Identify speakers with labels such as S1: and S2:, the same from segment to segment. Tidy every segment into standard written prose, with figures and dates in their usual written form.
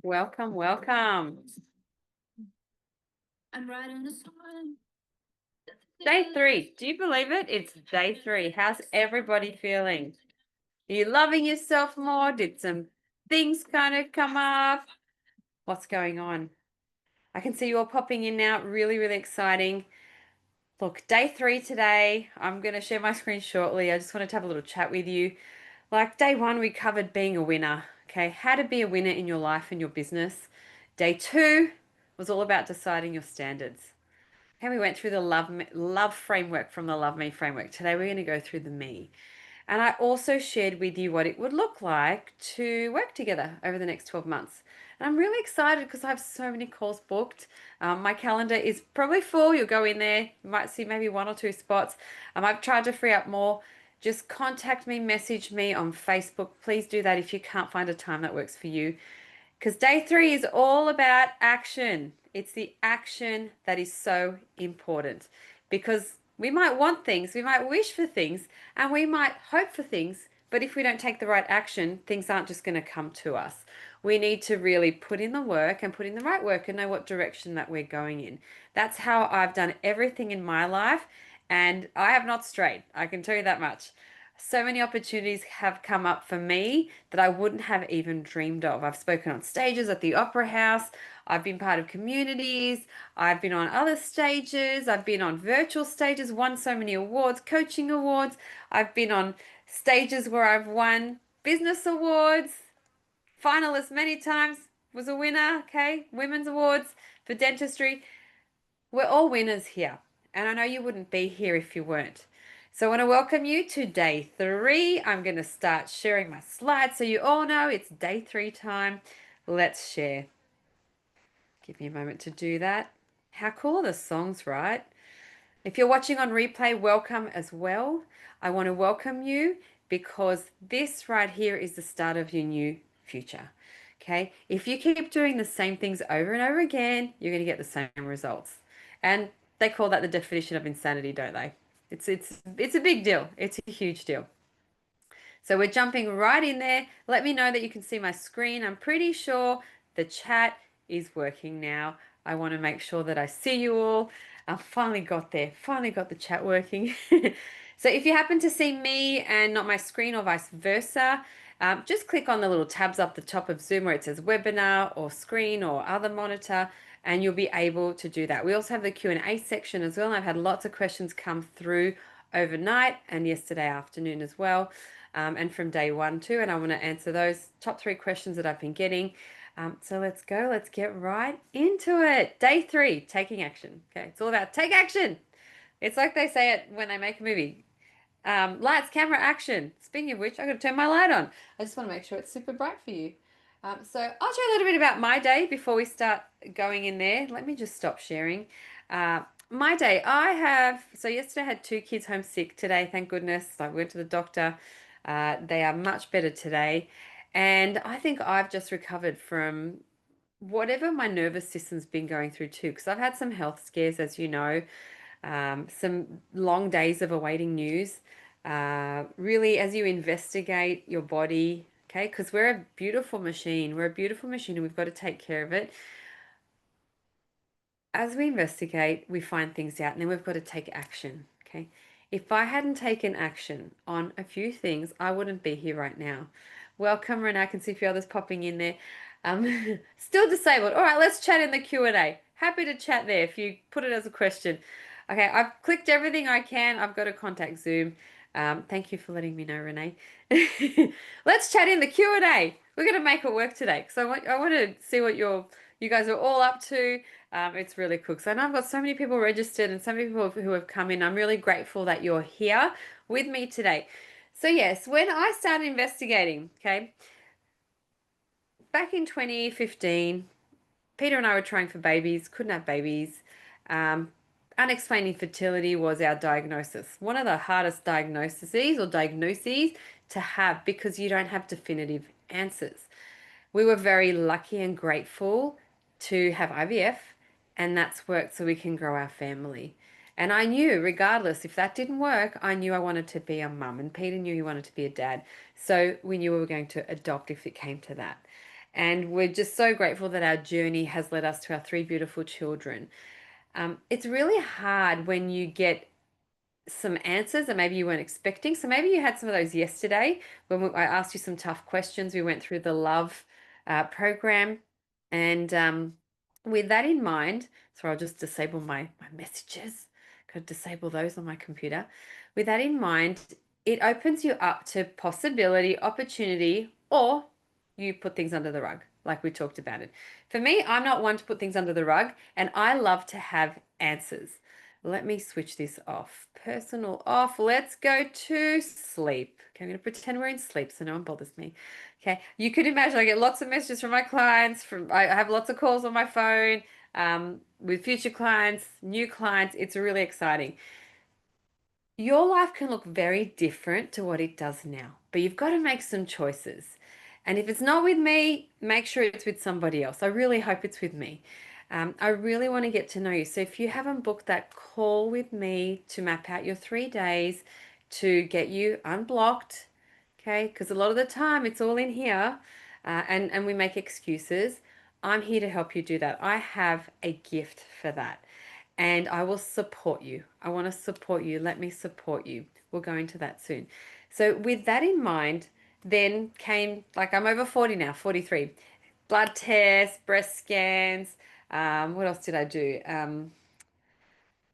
S1: Welcome, welcome.
S2: I'm riding the storm.
S1: Day 3. Do you believe it? It's day 3. How's everybody feeling? Are you loving yourself more? Did some things kind of come up? What's going on? I can see you all popping in now. Really, really exciting. Look, day 3 today. I'm going to share my screen shortly. I just wanted to have a little chat with you. Like day 1, we covered being a winner. Okay, how to be a winner in your life and your business. Day 2 was all about deciding your standards. And we went through the love framework from the Love Me framework. Today we're going to go through the me. And I also shared with you what it would look like to work together over the next 12 months. And I'm really excited because I have so many calls booked. My calendar is probably full. You'll go in there, you might see maybe 1 or 2 spots. I've tried to free up more. Just contact me, message me on Facebook. Please do that if you can't find a time that works for you. Because day 3 is all about action. It's the action that is so important because we might want things, we might wish for things, and we might hope for things, but if we don't take the right action, things aren't just going to come to us. We need to really put in the work and put in the right work and know what direction that we're going in. That's how I've done everything in my life, and I have not strayed. I can tell you that much. So many opportunities have come up for me that I wouldn't have even dreamed of. I've spoken on stages at the Opera House. I've been part of communities. I've been on other stages. I've been on virtual stages, won so many awards, coaching awards. I've been on stages where I've won business awards, finalist many times, was a winner, okay? Women's awards for dentistry. We're all winners here. And I know you wouldn't be here if you weren't. So I want to welcome you to day 3. I'm going to start sharing my slides so you all know it's day 3 time. Let's share. Give me a moment to do that. How cool are the songs, right? If you're watching on replay, welcome as well. I want to welcome you because this right here is the start of your new future. Okay? If you keep doing the same things over and over again, you're going to get the same results. And they call that the definition of insanity, don't they? It's a big deal. It's a huge deal. So we're jumping right in there. Let me know that you can see my screen. I'm pretty sure the chat is working now. I want to make sure that I see you all. I finally got there. Finally got the chat working. So if you happen to see me and not my screen or vice versa, just click on the little tabs up the top of Zoom where it says webinar or screen or other monitor, and you'll be able to do that. We also have the Q&A section as well. I've had lots of questions come through overnight and yesterday afternoon as well, and from day 1 too. And I want to answer those top 3 questions that I've been getting. So let's go. Let's get right into it. Day 3, taking action. Okay, it's all about take action. It's like they say it when they make a movie. Lights, camera, action. Speaking of which, I got to turn my light on. I just want to make sure it's super bright for you. So I'll share a little bit about my day before we start going in there. Let me just stop sharing. My day, so yesterday I had 2 kids home sick. Today, thank goodness, I went to the doctor. They are much better today. And I think I've just recovered from whatever my nervous system's been going through too, because I've had some health scares, as you know, some long days of awaiting news. Really, as you investigate your body, okay, because we're a beautiful machine. We're a beautiful machine and we've got to take care of it. As we investigate, we find things out and then we've got to take action, okay? If I hadn't taken action on a few things, I wouldn't be here right now. Welcome, Renee. I can see a few others popping in there. Still disabled. All right, let's chat in the Q&A. Happy to chat there if you put it as a question. Okay, I've clicked everything I can. I've got to contact Zoom. Thank you for letting me know, Renee. Let's chat in the Q&A. We're going to make it work today because I want to see what you guys are all up to. It's really cool. So I know I've got so many people registered and so many people who have come in. I'm really grateful that you're here with me today. So yes, when I started investigating, okay, back in 2015, Peter and I were trying for babies, couldn't have babies. Unexplained infertility was our diagnosis. One of the hardest diagnoses to have because you don't have definitive answers. We were very lucky and grateful to have IVF, and that's worked so we can grow our family. And I knew, regardless, if that didn't work, I knew I wanted to be a mum, and Peter knew he wanted to be a dad. So we knew we were going to adopt if it came to that. And we're just so grateful that our journey has led us to our three beautiful children. It's really hard when you get some answers that maybe you weren't expecting. So maybe you had some of those yesterday when I asked you some tough questions. We went through the love program. And with that in mind, so I'll just disable my messages. Got to disable those on my computer. With that in mind, it opens you up to possibility, opportunity, or you put things under the rug, like we talked about it. For me, I'm not one to put things under the rug, and I love to have answers. Let me switch this off. Personal off. Let's go to sleep. Okay, I'm going to pretend we're in sleep so no one bothers me. Okay, you could imagine I get lots of messages from my clients. I have lots of calls on my phone with future clients, new clients. It's really exciting. Your life can look very different to what it does now, but you've got to make some choices. And if it's not with me, make sure it's with somebody else. I really hope it's with me. I really want to get to know you. So if you haven't booked that call with me to map out your 3 days to get you unblocked, okay, because a lot of the time it's all in here and we make excuses. I'm here to help you do that. I have a gift for that and I will support you. I want to support you. Let me support you. We'll go into that soon. So, with that in mind, then came like I'm over 40 now, 43. Blood tests, breast scans. What else did I do?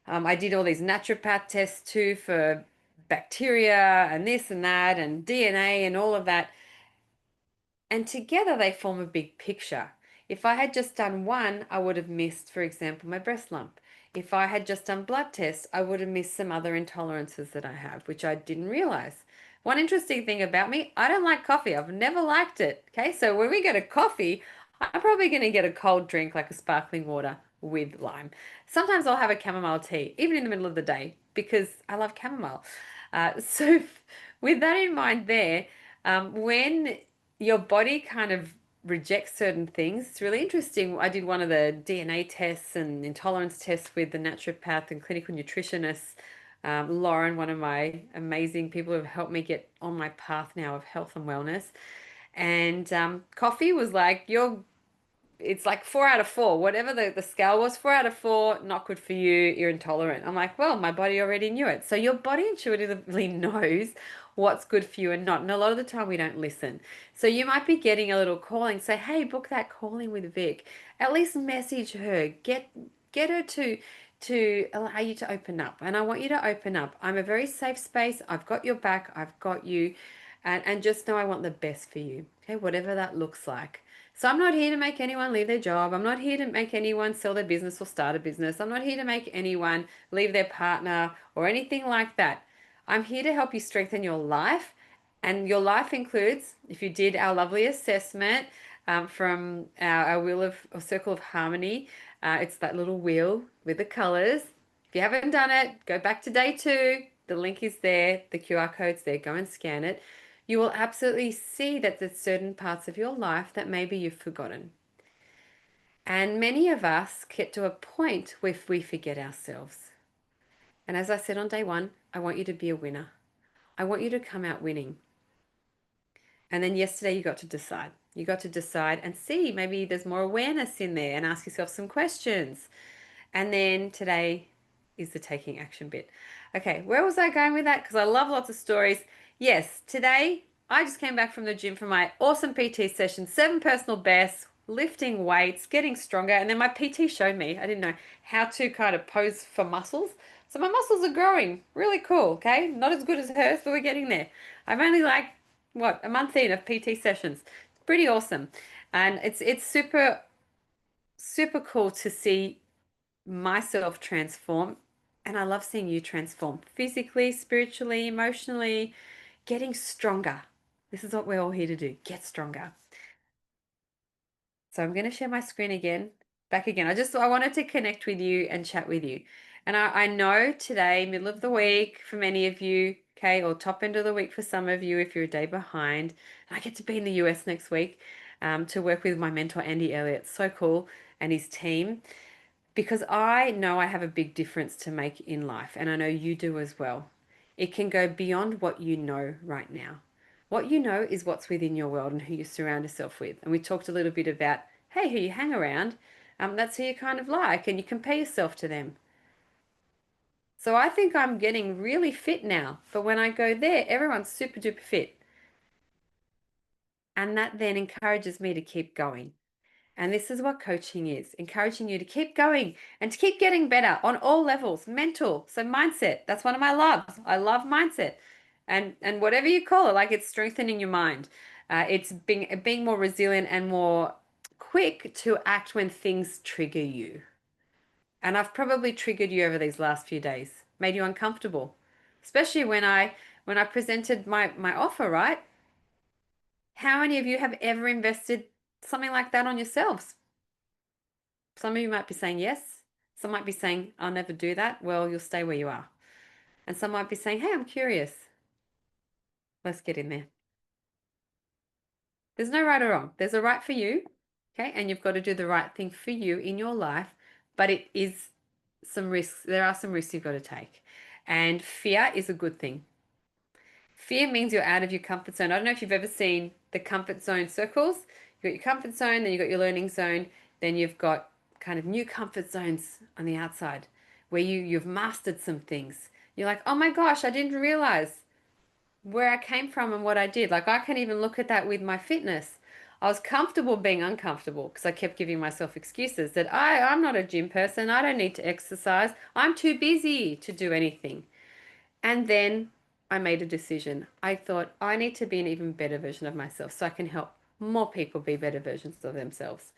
S1: I did all these naturopath tests too for bacteria and this and that and DNA and all of that. And together they form a big picture. If I had just done one, I would have missed, for example, my breast lump. If I had just done blood tests, I would have missed some other intolerances that I have, which I didn't realize. One interesting thing about me, I don't like coffee. I've never liked it. Okay, so when we get a coffee, I'm probably going to get a cold drink like a sparkling water with lime. Sometimes I'll have a chamomile tea, even in the middle of the day, because I love chamomile. So, with that in mind, when your body kind of rejects certain things. It's really interesting. I did one of the DNA tests and intolerance tests with the naturopath and clinical nutritionist, Lauren, one of my amazing people who have helped me get on my path now of health and wellness. And coffee was like, it's like 4 out of 4. Whatever the scale was, 4 out of 4, not good for you, you're intolerant. I'm like, well, my body already knew it. So your body intuitively knows what's good for you and not. And a lot of the time we don't listen. So you might be getting a little calling, say, hey, book that calling with Vic. At least message her. Get her to allow you to open up. And I want you to open up. I'm a very safe space. I've got your back. I've got you. And just know I want the best for you. Okay, whatever that looks like. So I'm not here to make anyone leave their job. I'm not here to make anyone sell their business or start a business. I'm not here to make anyone leave their partner or anything like that. I'm here to help you strengthen your life. And your life includes, if you did our lovely assessment from our wheel of or circle of harmony, it's that little wheel with the colors. If you haven't done it, go back to day 2. The link is there, the QR code's there. Go and scan it. You will absolutely see that there's certain parts of your life that maybe you've forgotten. And many of us get to a point where we forget ourselves. And as I said on day 1, I want you to be a winner. I want you to come out winning. And then yesterday you got to decide. You got to decide and see maybe there's more awareness in there and ask yourself some questions. And then today is the taking action bit. Okay, where was I going with that? Because I love lots of stories. Yes, today I just came back from the gym for my awesome PT session, 7 personal bests, lifting weights, getting stronger. And then my PT showed me, I didn't know how to kind of pose for muscles. So my muscles are growing. Really cool, okay? Not as good as hers, but we're getting there. I'm only like, what, a month in of PT sessions. It's pretty awesome. And it's super, super cool to see myself transform. And I love seeing you transform physically, spiritually, emotionally, getting stronger. This is what we're all here to do, get stronger. So I'm going to share my screen again, back again. I wanted to connect with you and chat with you. And I know today, middle of the week for many of you, okay, or top end of the week for some of you if you're a day behind. And I get to be in the US next week to work with my mentor, Andy Elliott. So cool. And his team because I know I have a big difference to make in life, and I know you do as well. It can go beyond what you know right now. What you know is what's within your world and who you surround yourself with. And we talked a little bit about, hey, who you hang around, that's who you kind of like, and you compare yourself to them. So I think I'm getting really fit now. But when I go there, everyone's super duper fit. And that then encourages me to keep going. And this is what coaching is, encouraging you to keep going and to keep getting better on all levels. Mental, so mindset, that's one of my loves. I love mindset. And whatever you call it, like it's strengthening your mind. It's being more resilient and more quick to act when things trigger you. And I've probably triggered you over these last few days, made you uncomfortable. Especially when I presented my offer, right? How many of you have ever invested something like that on yourselves? Some of you might be saying yes. Some might be saying, I'll never do that. Well, you'll stay where you are. And some might be saying, hey, I'm curious. Let's get in there. There's no right or wrong. There's a right for you. Okay. And you've got to do the right thing for you in your life. But it is some risks. There are some risks you've got to take. And fear is a good thing. Fear means you're out of your comfort zone. I don't know if you've ever seen the comfort zone circles. You've got your comfort zone, then you've got your learning zone, then you've got kind of new comfort zones on the outside where you've mastered some things. You're like, oh my gosh, I didn't realize where I came from and what I did. Like I can even look at that with my fitness. I was comfortable being uncomfortable because I kept giving myself excuses that I'm not a gym person. I don't need to exercise. I'm too busy to do anything. And then I made a decision. I thought I need to be an even better version of myself so I can help more people be better versions of themselves.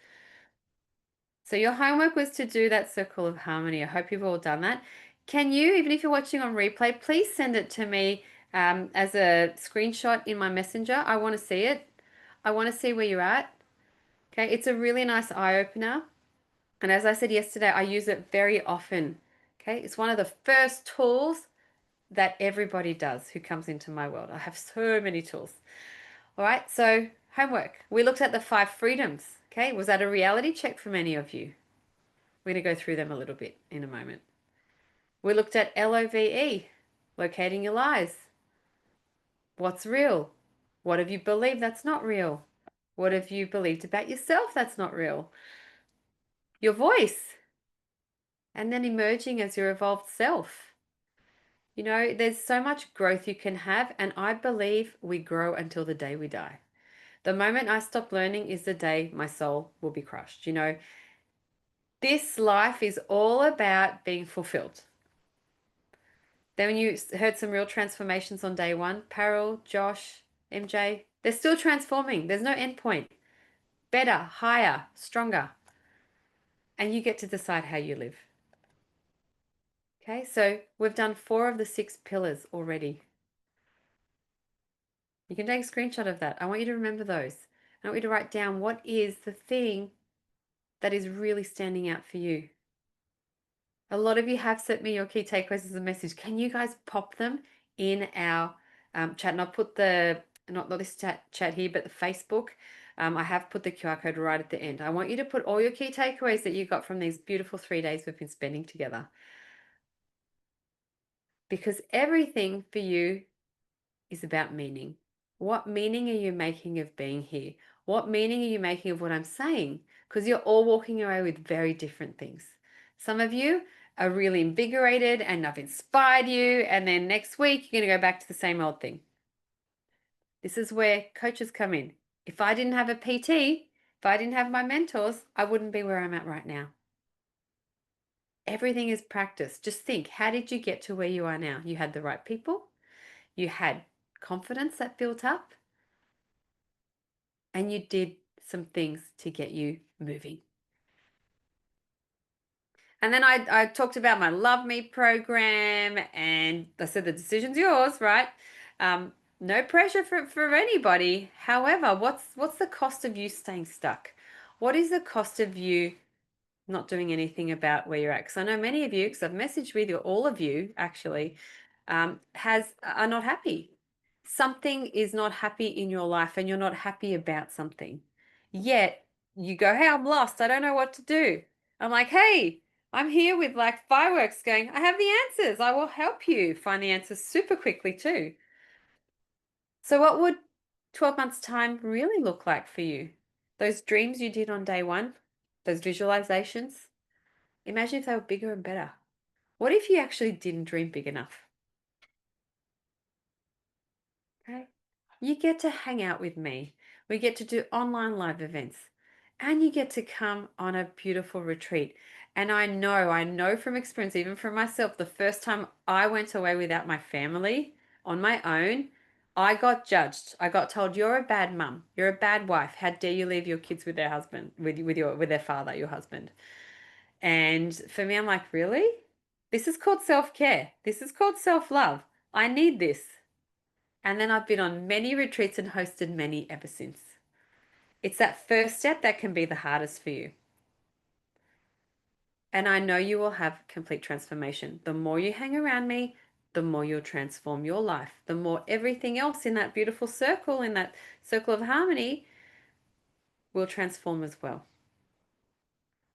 S1: So your homework was to do that circle of harmony. I hope you've all done that. Can you, even if you're watching on replay, please send it to me as a screenshot in my messenger. I want to see it. I want to see where you're at. Okay, it's a really nice eye opener. And as I said yesterday, I use it very often. Okay, it's one of the first tools that everybody does who comes into my world. I have so many tools. All right, so homework. We looked at the 5 freedoms. Okay, was that a reality check for many of you? We're going to go through them a little bit in a moment. We looked at LOVE, locating your lies. What's real? What have you believed that's not real? What have you believed about yourself that's not real? Your voice, and then emerging as your evolved self. You know, there's so much growth you can have, and I believe we grow until the day we die. The moment I stop learning is the day my soul will be crushed. You know, this life is all about being fulfilled. Then when you heard some real transformations on day one, Parallel, Josh, MJ, they're still transforming. There's no end point. Better, higher, stronger. And you get to decide how you live. Okay, so we've done 4 of the 6 pillars already. You can take a screenshot of that. I want you to remember those. I want you to write down what is the thing that is really standing out for you. A lot of you have sent me your key takeaways as a message. Can you guys pop them in our chat? And I'll put not this chat here, but the Facebook. I have put the QR code right at the end. I want you to put all your key takeaways that you got from these beautiful 3 days we've been spending together. Because everything for you is about meaning. What meaning are you making of being here? What meaning are you making of what I'm saying? Because you're all walking away with very different things. Some of you are really invigorated and I've inspired you, and then next week you're going to go back to the same old thing. This is where coaches come in. If I didn't have a PT, if I didn't have my mentors, I wouldn't be where I'm at right now. Everything is practice. Just think, how did you get to where you are now? You had the right people, you had confidence that built up, and you did some things to get you moving. And then I talked about my Love Me program, and I said the decision's yours, right? No pressure for anybody. However, what's the cost of you staying stuck? What is the cost of you not doing anything about where you're at? Because I know many of you, because I've messaged with you, all of you actually, are not happy. Something is not happy in your life, and you're not happy about something. Yet you go, hey, I'm lost. I don't know what to do. I'm like, hey, I'm here with like fireworks going, I have the answers. I will help you find the answers super quickly too. So 12 months' time really look like for you? Those dreams you did on day one, those visualizations, imagine if they were bigger and better. What if you actually didn't dream big enough? Okay. You get to hang out with me. We get to do online live events and you get to come on a beautiful retreat. And I know from experience, even from myself, the first time I went away without my family on my own, I got judged. I got told, "You're a bad mum. You're a bad wife. How dare you leave your kids with their husband, with their father, your husband?" And for me, I'm like, really? This is called self-care. This is called self-love. I need this. And then I've been on many retreats and hosted many ever since. It's that first step that can be the hardest for you. And I know you will have complete transformation. The more you hang around me, the more you'll transform your life. The more everything else in that beautiful circle, in that circle of harmony, will transform as well.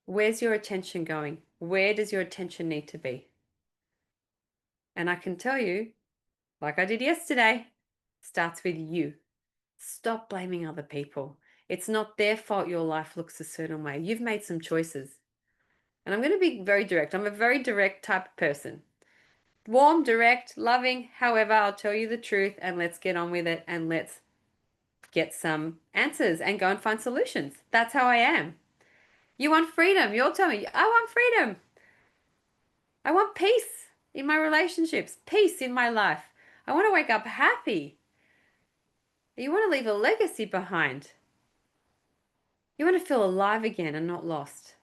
S1: Where's your attention going? Where does your attention need to be? And I can tell you, like I did yesterday, starts with you. Stop blaming other people. It's not their fault your life looks a certain way. You've made some choices. And I'm going to be very direct. I'm a very direct type of person. Warm, direct, loving. However, I'll tell you the truth and let's get on with it and let's get some answers and go and find solutions. That's how I am. You want freedom. You'll tell me, I want freedom. I want peace in my relationships, peace in my life. I want to wake up happy. You want to leave a legacy behind. You want to feel alive again and not lost.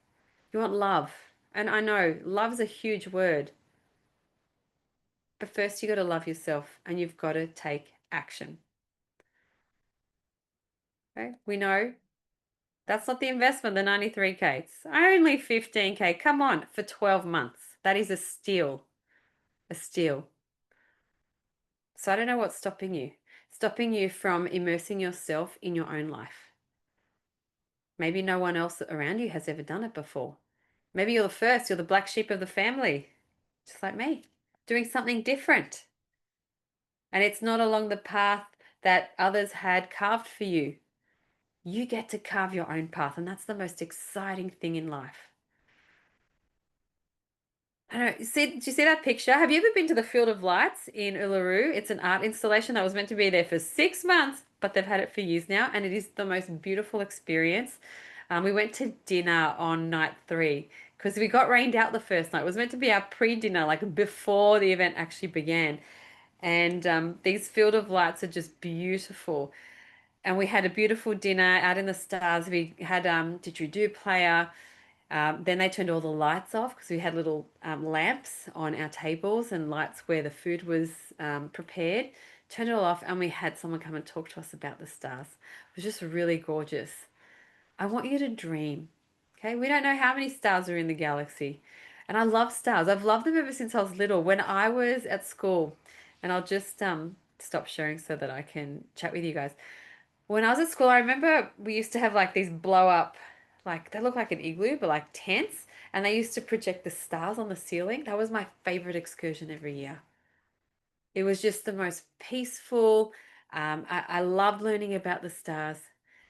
S1: You want love. And I know love's a huge word. But first, you got to love yourself and you've got to take action. Okay? We know that's not the investment, the 93K. It's only 15K. Come on, for 12 months. That is a steal. A steal. So I don't know what's stopping you. Stopping you from immersing yourself in your own life. Maybe no one else around you has ever done it before. Maybe you're the first, you're the black sheep of the family, just like me, doing something different. And it's not along the path that others had carved for you. You get to carve your own path, and that's the most exciting thing in life. I don't know. Did you see that picture? Have you ever been to the Field of Lights in Uluru? It's an art installation that was meant to be there for 6 months, but they've had it for years now, and it is the most beautiful experience. We went to dinner on night 3 because we got rained out the first night. It was meant to be our pre-dinner, like before the event actually began. And these Field of Lights are just beautiful. And we had a beautiful dinner out in the stars. We had didgeridoo player. Then they turned all the lights off because we had little lamps on our tables and lights where the food was prepared. Turned it all off, and we had someone come and talk to us about the stars. It was just really gorgeous. I want you to dream. Okay, we don't know how many stars are in the galaxy. And I love stars. I've loved them ever since I was little. When I was at school, and I'll just stop sharing so that I can chat with you guys. When I was at school, I remember we used to have like these blow up, like they look like an igloo, but like tents, and they used to project the stars on the ceiling. That was my favorite excursion every year. It was just the most peaceful. I loved learning about the stars.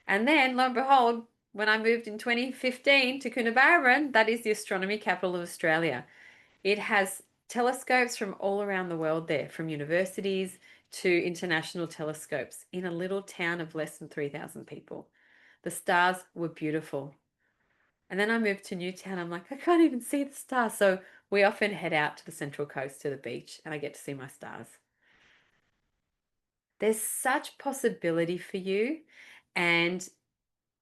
S1: And then, lo and behold, when I moved in 2015 to Coonabarabran, that is the astronomy capital of Australia. It has telescopes from all around the world there, from universities to international telescopes in a little town of less than 3,000 people. The stars were beautiful. And then I moved to Newtown. I'm like, I can't even see the stars. So we often head out to the Central Coast to the beach and I get to see my stars. There's such possibility for you. And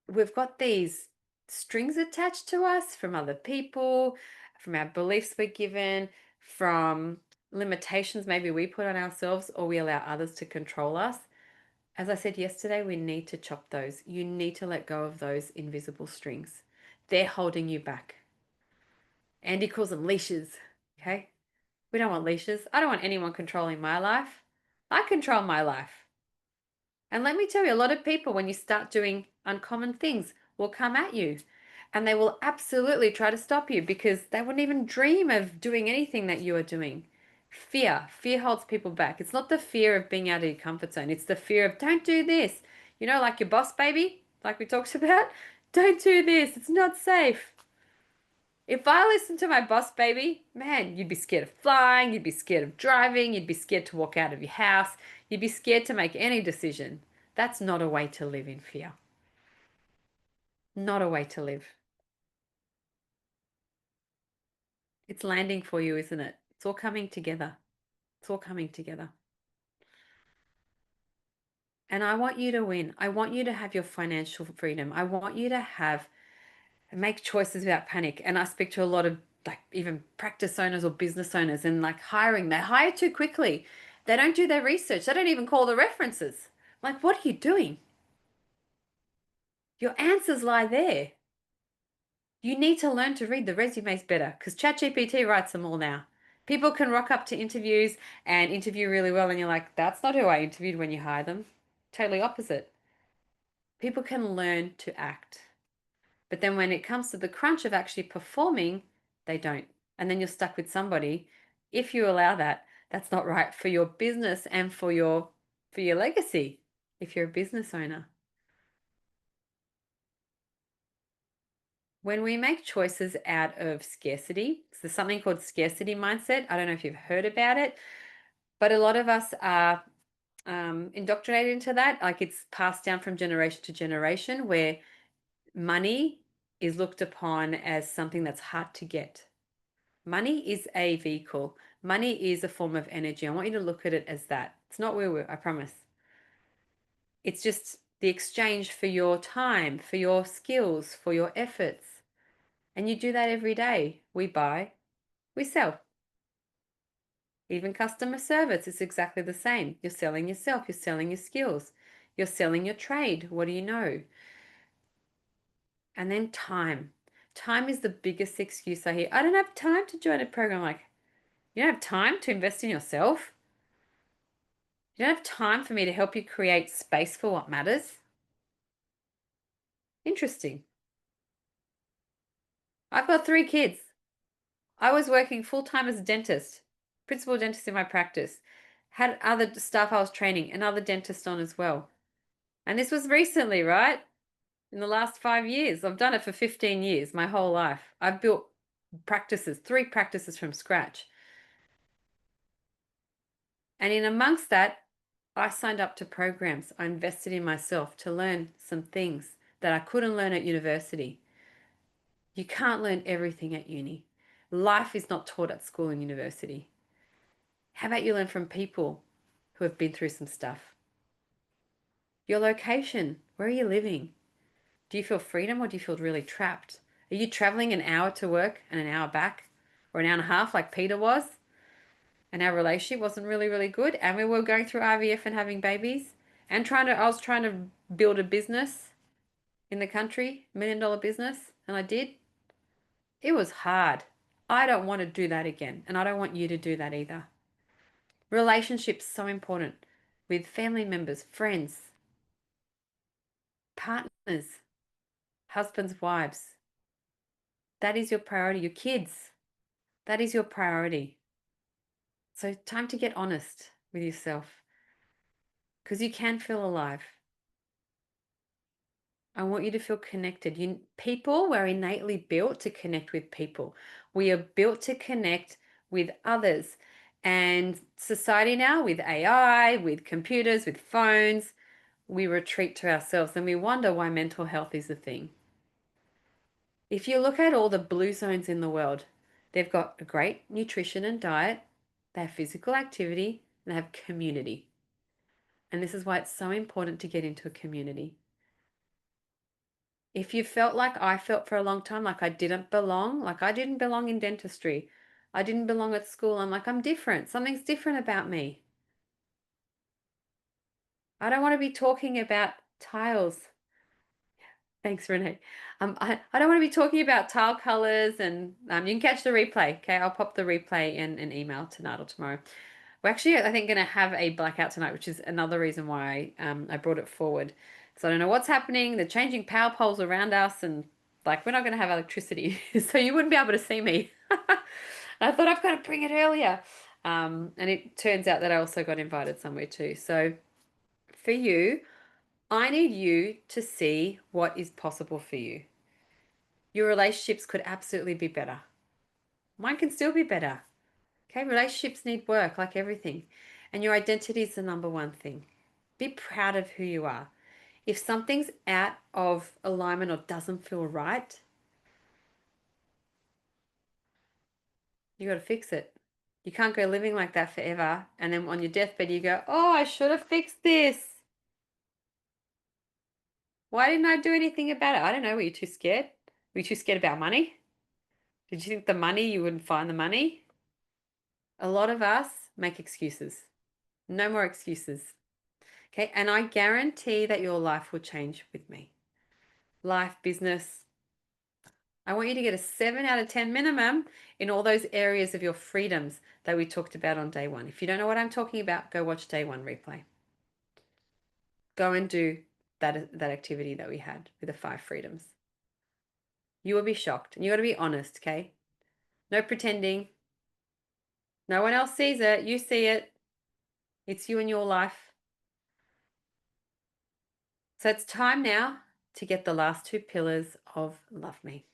S1: we've got these strings attached to us from other people, from our beliefs we're given, from limitations maybe we put on ourselves or we allow others to control us. As I said yesterday, we need to chop those. You need to let go of those invisible strings. They're holding you back. Andy calls them leashes. Okay? We don't want leashes. I don't want anyone controlling my life. I control my life. And let me tell you, a lot of people, when you start doing uncommon things, will come at you and they will absolutely try to stop you because they wouldn't even dream of doing anything that you are doing. Fear holds people back. It's not the fear of being out of your comfort zone. It's the fear of don't do this. Like your boss baby, like we talked about. Don't do this. It's not safe. If I listened to my boss baby, man, you'd be scared of flying, you'd be scared of driving, you'd be scared to walk out of your house, you'd be scared to make any decision. That's not a way to live in fear. Not a way to live. It's landing for you, isn't it? It's all coming together. It's all coming together. And I want you to win. I want you to have your financial freedom. I want you to make choices without panic. And I speak to a lot of like even practice owners or business owners and like hiring. They hire too quickly. They don't do their research. They don't even call the references. Like, what are you doing? Your answers lie there. You need to learn to read the resumes better because ChatGPT writes them all now. People can rock up to interviews and interview really well, and you're like, that's not who I interviewed when you hire them. Totally opposite. People can learn to act. But then when it comes to the crunch of actually performing, they don't. And then you're stuck with somebody. If you allow that, that's not right for your business and for your legacy if you're a business owner. When we make choices out of scarcity, so there's something called scarcity mindset. I don't know if you've heard about it, but a lot of us are indoctrinated into that. Like it's passed down from generation to generation where money is looked upon as something that's hard to get. Money is a vehicle. Money is a form of energy. I want you to look at it as that. It's not woo-woo, I promise. It's just the exchange for your time, for your skills, for your efforts. And you do that every day. We buy, we sell. Even customer service is exactly the same. You're selling yourself, you're selling your skills, you're selling your trade. What do you know? And then time. Time is the biggest excuse I hear. I don't have time to join a program. Like, you don't have time to invest in yourself? You don't have time for me to help you create space for what matters? Interesting. I've got 3 kids. I was working full time as a dentist, principal dentist in my practice, had other staff I was training, another dentist on as well. And this was recently, right? In the last 5 years. I've done it for 15 years, my whole life. I've built practices, 3 practices from scratch. And in amongst that, I signed up to programs. I invested in myself to learn some things that I couldn't learn at university. You can't learn everything at uni. Life is not taught at school and university. How about you learn from people who have been through some stuff? Your location, where are you living? Do you feel freedom or do you feel really trapped? Are you traveling an hour to work and an hour back? Or an hour and a half like Peter was? And our relationship wasn't really, really good. And we were going through IVF and having babies. And I was trying to build a business in the country, $1 million business. And I did. It was hard. I don't want to do that again. And I don't want you to do that either. Relationships so important with family members, friends, partners, husbands, wives. That is your priority. Your kids. That is your priority. So time to get honest with yourself because you can feel alive. I want you to feel connected. People were innately built to connect with people. We are built to connect with others. And society now, with AI, with computers, with phones, we retreat to ourselves and we wonder why mental health is a thing. If you look at all the blue zones in the world, they've got a great nutrition and diet, they have physical activity, and they have community. And this is why it's so important to get into a community. If you felt like I felt for a long time, like I didn't belong, like I didn't belong in dentistry, I didn't belong at school, I'm like, I'm different. Something's different about me. I don't want to be talking about tiles. Thanks, Renee. I don't want to be talking about tile colors and you can catch the replay. Okay, I'll pop the replay in an email tonight or tomorrow. We're actually, I think, going to have a blackout tonight, which is another reason why I brought it forward. So I don't know what's happening. They're changing power poles around us and like we're not going to have electricity. So you wouldn't be able to see me. I thought I've got to bring it earlier. And it turns out that I also got invited somewhere too. So for you, I need you to see what is possible for you. Your relationships could absolutely be better. Mine can still be better. Okay, relationships need work like everything. And your identity is the number one thing. Be proud of who you are. If something's out of alignment or doesn't feel right, you got to fix it. You can't go living like that forever. And then on your deathbed, you go, oh, I should have fixed this. Why didn't I do anything about it? I don't know. Were you too scared? Were you too scared about money? Did you think the money, you wouldn't find the money? A lot of us make excuses. No more excuses. Okay. And I guarantee that your life will change with me. Life, business. I want you to get a 7 out of 10 minimum in all those areas of your freedoms that we talked about on day one. If you don't know what I'm talking about, go watch day one replay. Go and do that activity that we had with the 5 freedoms. You will be shocked, and you got to be honest, okay? No pretending. No one else sees it. You see it. It's you and your life. So it's time now to get the last 2 pillars of Love Me.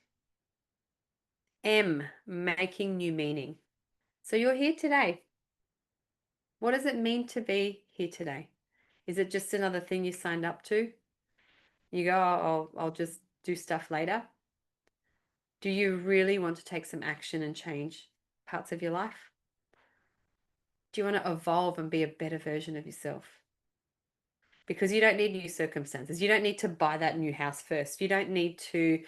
S1: M, making new meaning. So you're here today. What does it mean to be here today? Is it just another thing you signed up to? You go, oh, I'll just do stuff later. Do you really want to take some action and change parts of your life? Do you want to evolve and be a better version of yourself? Because you don't need new circumstances. You don't need to buy that new house first. You don't need to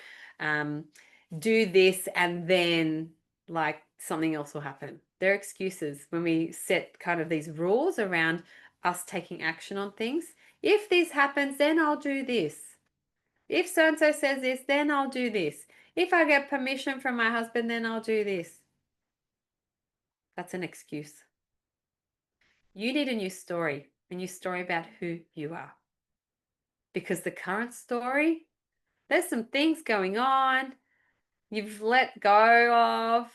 S1: do this and then like something else will happen. They're excuses when we set kind of these rules around us taking action on things. If this happens, then I'll do this. If so and so says this, then I'll do this. If I get permission from my husband, then I'll do this. That's an excuse. You need a new story about who you are. Because the current story, there's some things going on you've let go of.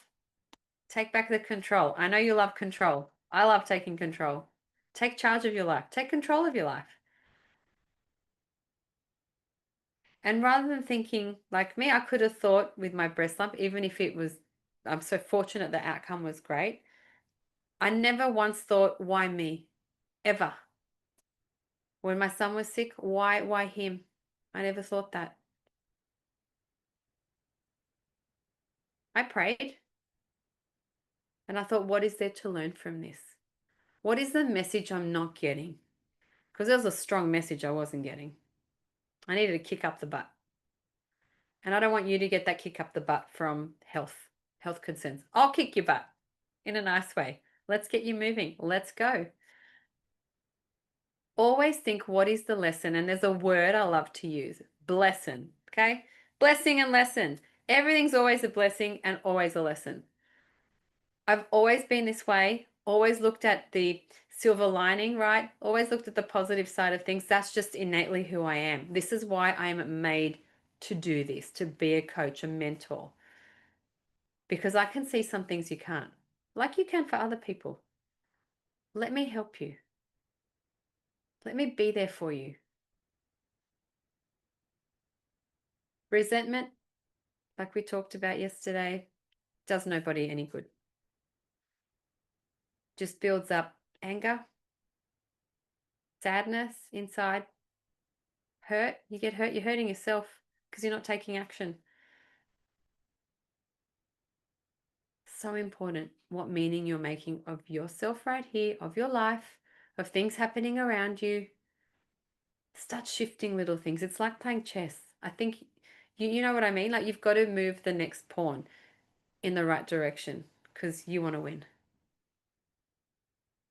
S1: Take back the control. I know you love control. I love taking control. Take charge of your life. Take control of your life. And rather than thinking like me, I could have thought with my breast lump, even if it was, I'm so fortunate the outcome was great. I never once thought, why me? Ever. When my son was sick, why him? I never thought that. I prayed and I thought, what is there to learn from this? What is the message I'm not getting? Because there was a strong message I wasn't getting. I needed to kick up the butt. And I don't want you to get that kick up the butt from health concerns. I'll kick your butt in a nice way. Let's get you moving. Let's go. Always think, what is the lesson? And there's a word I love to use, blessing. Okay? Blessing and lesson. Everything's always a blessing and always a lesson. I've always been this way, always looked at the silver lining, right? Always looked at the positive side of things. That's just innately who I am. This is why I am made to do this, to be a coach, a mentor. Because I can see some things you can't, like you can for other people. Let me help you. Let me be there for you. Resentment, like we talked about yesterday, does nobody any good. Just builds up anger, sadness inside, hurt. You get hurt, you're hurting yourself because you're not taking action. So important what meaning you're making of yourself right here, of your life, of things happening around you. Start shifting little things. It's like playing chess. I think you know what I mean? Like you've got to move the next pawn in the right direction because you want to win.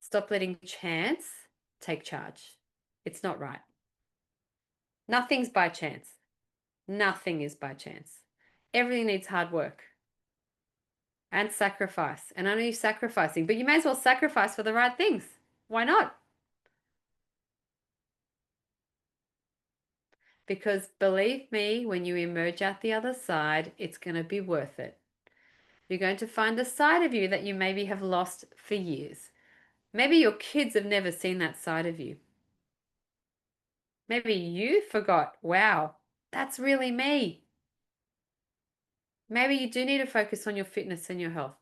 S1: Stop letting chance take charge. It's not right. Nothing's by chance. Nothing is by chance. Everything needs hard work and sacrifice. And I know you're sacrificing, but you may as well sacrifice for the right things. Why not? Because believe me, when you emerge out the other side, it's going to be worth it. You're going to find a side of you that you maybe have lost for years. Maybe your kids have never seen that side of you. Maybe you forgot, wow, that's really me. Maybe you do need to focus on your fitness and your health.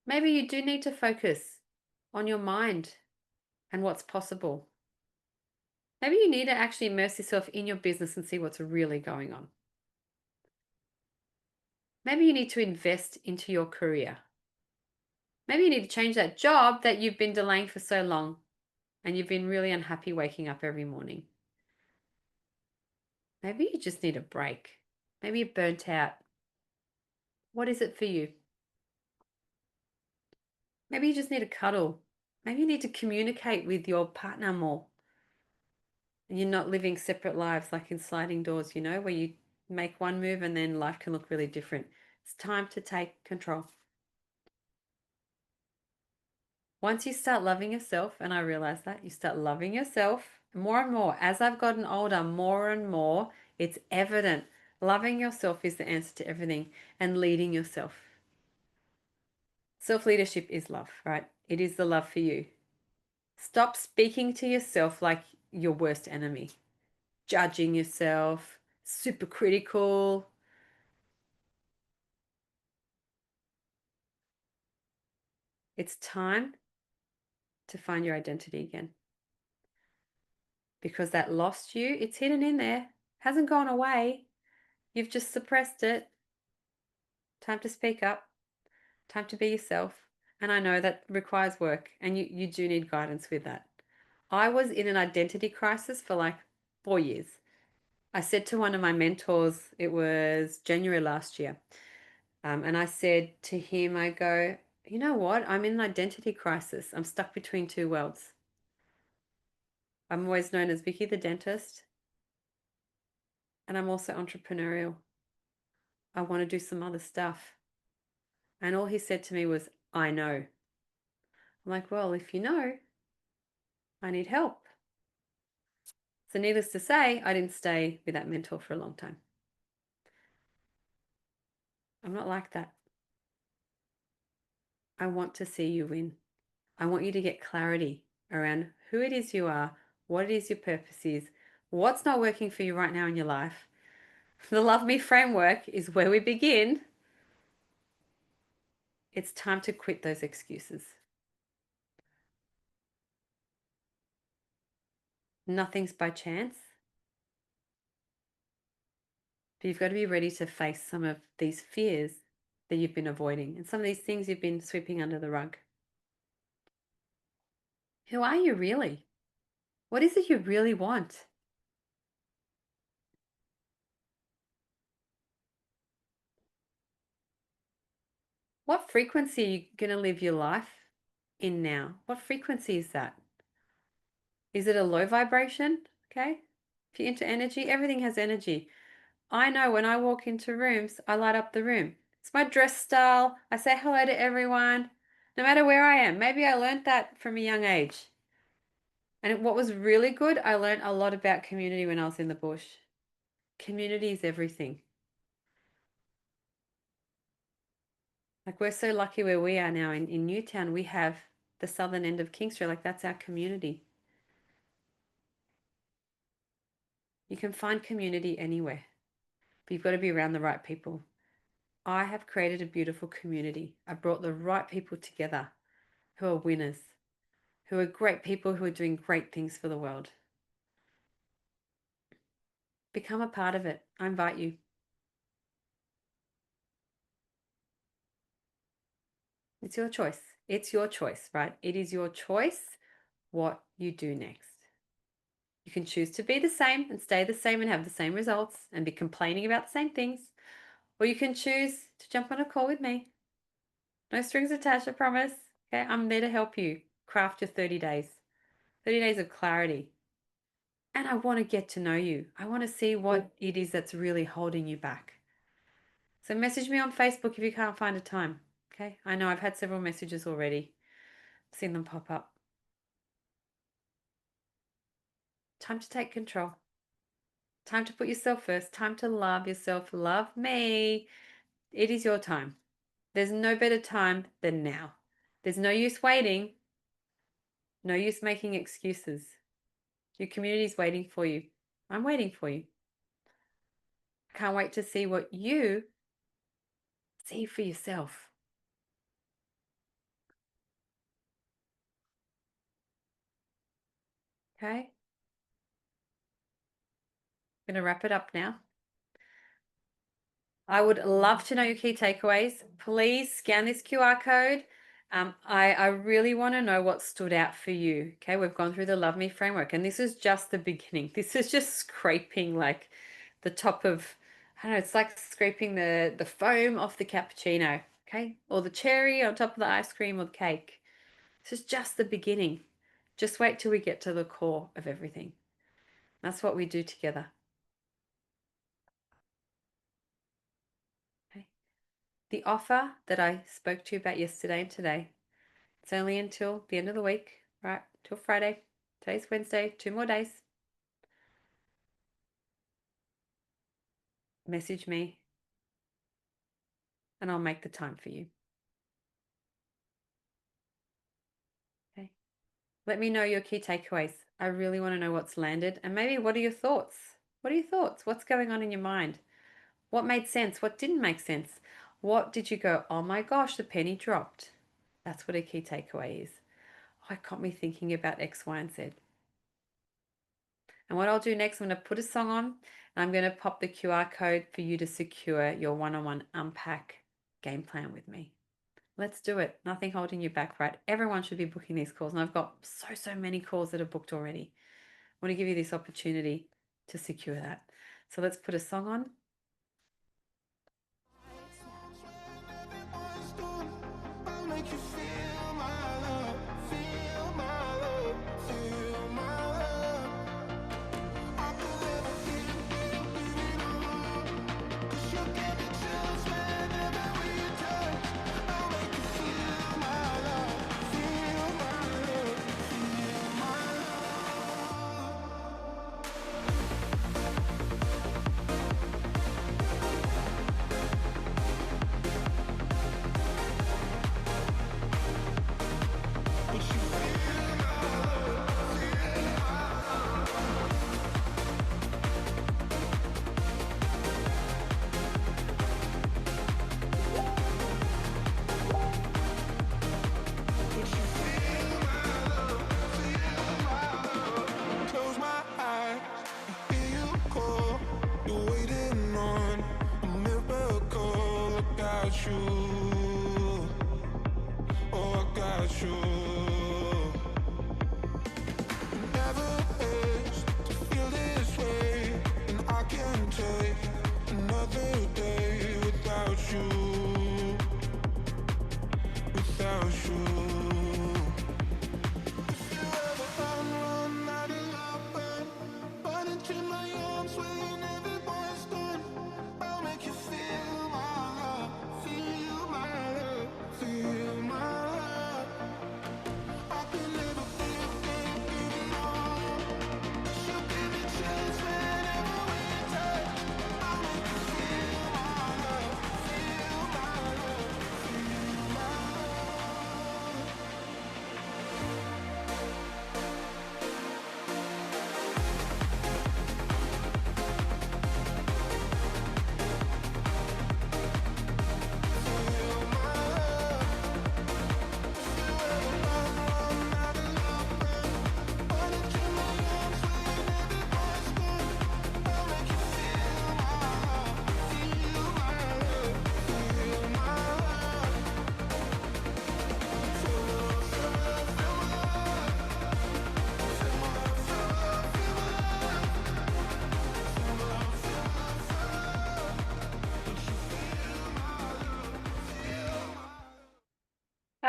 S1: Maybe you do need to focus on your mind and what's possible. Maybe you need to actually immerse yourself in your business and see what's really going on. Maybe you need to invest into your career. Maybe you need to change that job that you've been delaying for so long and you've been really unhappy waking up every morning. Maybe you just need a break. Maybe you're burnt out. What is it for you? Maybe you just need a cuddle. Maybe you need to communicate with your partner more. And you're not living separate lives like in sliding doors, where you make one move and then life can look really different. It's time to take control. Once you start loving yourself, and I realize that, you start loving yourself more and more. As I've gotten older, more and more, it's evident. Loving yourself is the answer to everything and leading yourself. Self-leadership is love, right? It is the love for you. Stop speaking to yourself like your worst enemy, judging yourself, super critical. It's time to find your identity again. Because that lost you, it's hidden in there, hasn't gone away. You've just suppressed it. Time to speak up, time to be yourself. And I know that requires work, and you do need guidance with that. I was in an identity crisis for like 4 years. I said to one of my mentors, it was January last year, and I said to him, I go, you know what? I'm in an identity crisis. I'm stuck between two worlds. I'm always known as Vicky the dentist, and I'm also entrepreneurial. I want to do some other stuff. And all he said to me was, I know. I'm like, well, if you know, I need help. So, needless to say, I didn't stay with that mentor for a long time. I'm not like that. I want to see you win. I want you to get clarity around who it is you are, what it is your purpose is, what's not working for you right now in your life. The Love Me framework is where we begin. It's time to quit those excuses. Nothing's by chance, but you've got to be ready to face some of these fears that you've been avoiding and some of these things you've been sweeping under the rug. Who are you really? What is it you really want? What frequency are you going to live your life in now? What frequency is that? Is it a low vibration? Okay. If you're into energy, everything has energy. I know when I walk into rooms, I light up the room. It's my dress style. I say hello to everyone, no matter where I am. Maybe I learned that from a young age. And what was really good, I learned a lot about community when I was in the bush. Community is everything. Like we're so lucky where we are now in Newtown, we have the southern end of King Street. Like that's our community. You can find community anywhere, but you've got to be around the right people. I have created a beautiful community. I brought the right people together who are winners, who are great people who are doing great things for the world. Become a part of it. I invite you. It's your choice. It's your choice, right? It is your choice what you do next. You can choose to be the same and stay the same and have the same results and be complaining about the same things, or you can choose to jump on a call with me. No strings attached, I promise. Okay, I'm there to help you craft your 30 days. 30 days of clarity. And I want to get to know you. I want to see what it is that's really holding you back. So message me on Facebook if you can't find a time. Okay, I know I've had several messages already. I've seen them pop up. Time to take control. Time to put yourself first. Time to love yourself. Love me. It is your time. There's no better time than now. There's no use waiting. No use making excuses. Your community is waiting for you. I'm waiting for you. Can't wait to see what you see for yourself. Okay? I'm going to wrap it up now. I would love to know your key takeaways. Please scan this QR code. I really want to know what stood out for you. Okay, we've gone through the Love Me framework, and this is just the beginning. This is just scraping like the top of, I don't know, it's like scraping the foam off the cappuccino, okay, or the cherry on top of the ice cream or the cake. This is just the beginning. Just wait till we get to the core of everything. That's what we do together. Okay. The offer that I spoke to you about yesterday and today, it's only until the end of the week, right? Till Friday. Today's Wednesday, 2 more days. Message me and I'll make the time for you. Okay. Let me know your key takeaways. I really want to know what's landed and maybe what are your thoughts? What are your thoughts? What's going on in your mind? What made sense? What didn't make sense? What did you go, oh my gosh, the penny dropped? That's what a key takeaway is. Oh, it got me thinking about X, Y, and Z. And what I'll do next, I'm going to put a song on and I'm going to pop the QR code for you to secure your one-on-one unpack game plan with me. Let's do it. Nothing holding you back, right? Everyone should be booking these calls. And I've got so many calls that are booked already. I want to give you this opportunity to secure that. So let's put a song on.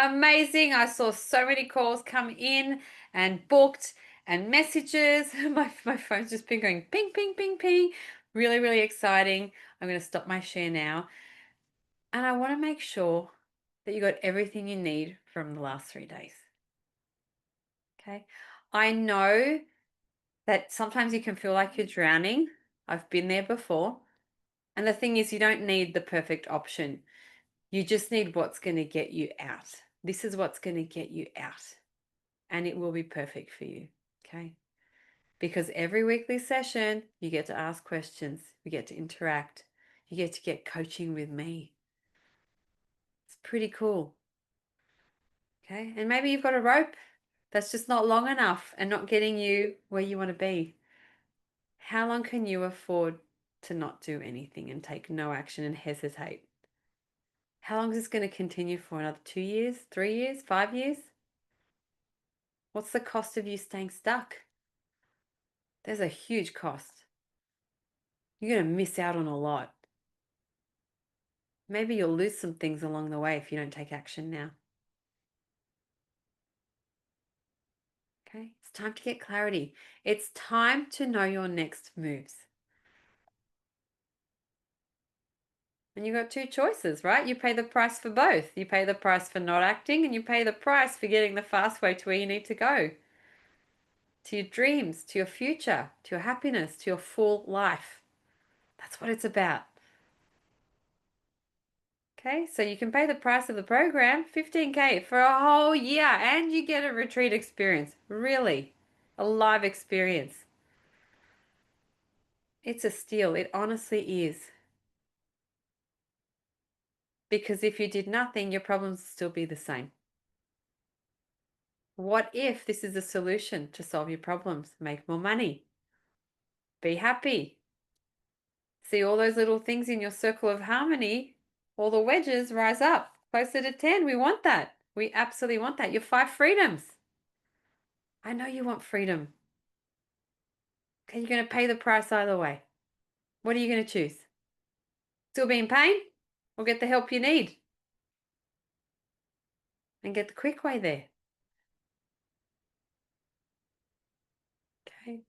S1: Amazing. I saw so many calls come in and booked and messages. My phone's just been going ping, ping, ping, ping. Really exciting. I'm going to stop my share now. And I want to make sure that you got everything you need from the last 3 days. Okay. I know that sometimes you can feel like you're drowning. I've been there before. And the thing is, you don't need the perfect option. You just need what's going to get you out. This is what's going to get you out. And it will be perfect for you. Okay. Because every weekly session, you get to ask questions, you get to interact, you get to get coaching with me. It's pretty cool. Okay. And maybe you've got a rope that's just not long enough and not getting you where you want to be. How long can you afford to not do anything and take no action and hesitate? How long is this going to continue for? Another 2 years, 3 years, 5 years? What's the cost of you staying stuck? There's a huge cost. You're going to miss out on a lot. Maybe you'll lose some things along the way if you don't take action now. Okay, it's time to get clarity. It's time to know your next moves. And you've got two choices, right? You pay the price for both. You pay the price for not acting, and you pay the price for getting the fast way to where you need to go. To your dreams, to your future, to your happiness, to your full life. That's what it's about. Okay, so you can pay the price of the program, 15K for a whole year, and you get a retreat experience. Really, a live experience. It's a steal. It honestly is. Because if you did nothing, your problems would still be the same. What if this is a solution to solve your problems? Make more money. Be happy. See all those little things in your circle of harmony, all the wedges rise up closer to 10. We want that. We absolutely want that. Your 5 freedoms. I know you want freedom. Okay, you're going to pay the price either way. What are you going to choose? Still be in pain or get the help you need? And get the quick way there. Okay.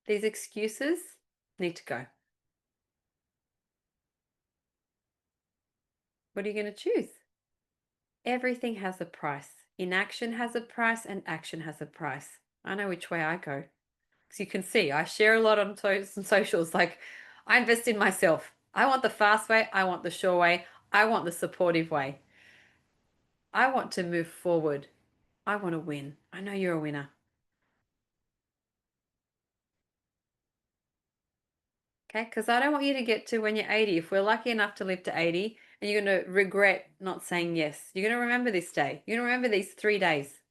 S1: These excuses need to go. What are you going to choose? Everything has a price. Inaction has a price and action has a price. I know which way I go. Because you can see, I share a lot on socials. Like, I invest in myself. I want the fast way. I want the sure way. I want the supportive way. I want to move forward. I want to win. I know you're a winner. Okay, because I don't want you to get to when you're 80. If we're lucky enough to live to 80, and you're going to regret not saying yes. You're going to remember this day. You're going to remember these 3 days.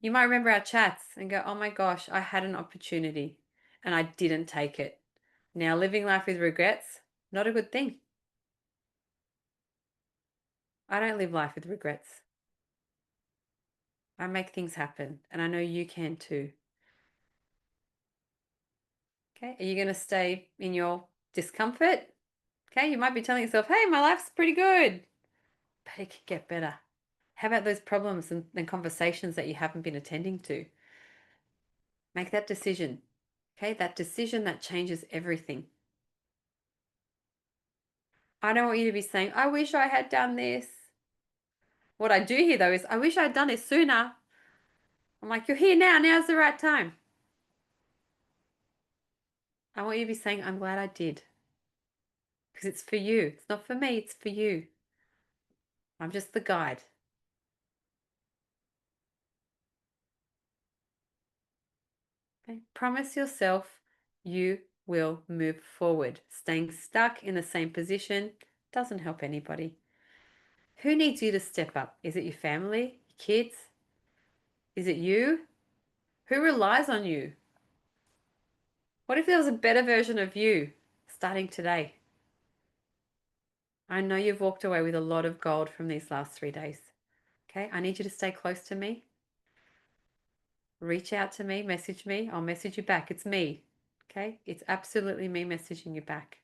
S1: You might remember our chats and go, oh my gosh, I had an opportunity and I didn't take it. Now, living life with regrets, not a good thing. I don't live life with regrets. I make things happen, and I know you can too. Okay, are you going to stay in your discomfort? Okay, you might be telling yourself, hey, my life's pretty good, but it can get better. How about those problems and conversations that you haven't been attending to? Make that decision. Okay, that decision that changes everything. I don't want you to be saying, I wish I had done this. What I do hear though is, I wish I'd done this sooner. I'm like, you're here now. Now's the right time. I want you to be saying, I'm glad I did. Because it's for you. It's not for me, it's for you. I'm just the guide. Okay? Promise yourself you will move forward. Staying stuck in the same position doesn't help anybody. Who needs you to step up? Is it your family, your kids? Is it you? Who relies on you? What if there was a better version of you starting today? I know you've walked away with a lot of gold from these last 3 days. Okay, I need you to stay close to me. Reach out to me, message me. I'll message you back. It's me. Okay, it's absolutely me messaging you back.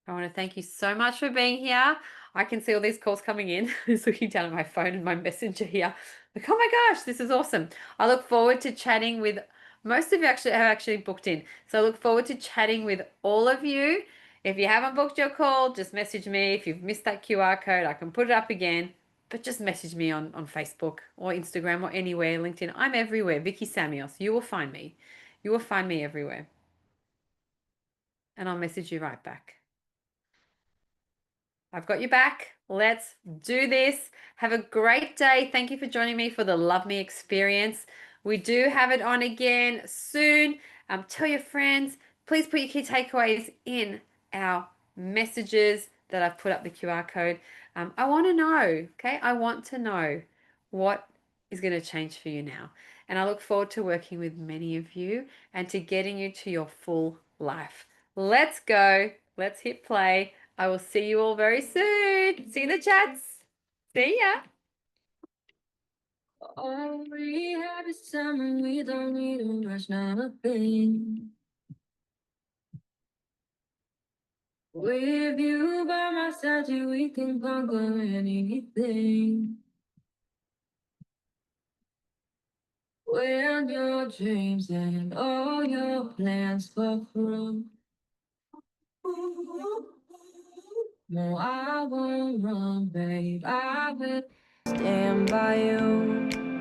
S1: I want to thank you so much for being here. I can see all these calls coming in. Just looking down at my phone and my messenger here. Like, oh my gosh, this is awesome. I look forward to chatting with most of you have actually booked in. So I look forward to chatting with all of you. If you haven't booked your call, just message me. If you've missed that QR code, I can put it up again. But just message me on Facebook or Instagram or anywhere, LinkedIn. I'm everywhere. Vicky Samios. You will find me. You will find me everywhere. And I'll message you right back. I've got your back. Let's do this. Have a great day. Thank you for joining me for the Love Me experience. We do have it on again soon. Tell your friends. Please put your key takeaways in our messages that I've put up the QR code. I want to know, okay? I want to know what is going to change for you now. And I look forward to working with many of you and to getting you to your full life. Let's go. Let's hit play. I will see you all very soon. See you in the chats. See ya. All we have is time and we don't need to rush, not a thing. With you by my side, we can conquer anything. When your dreams and all your plans fall through, no, I won't run, babe. I will stand by you.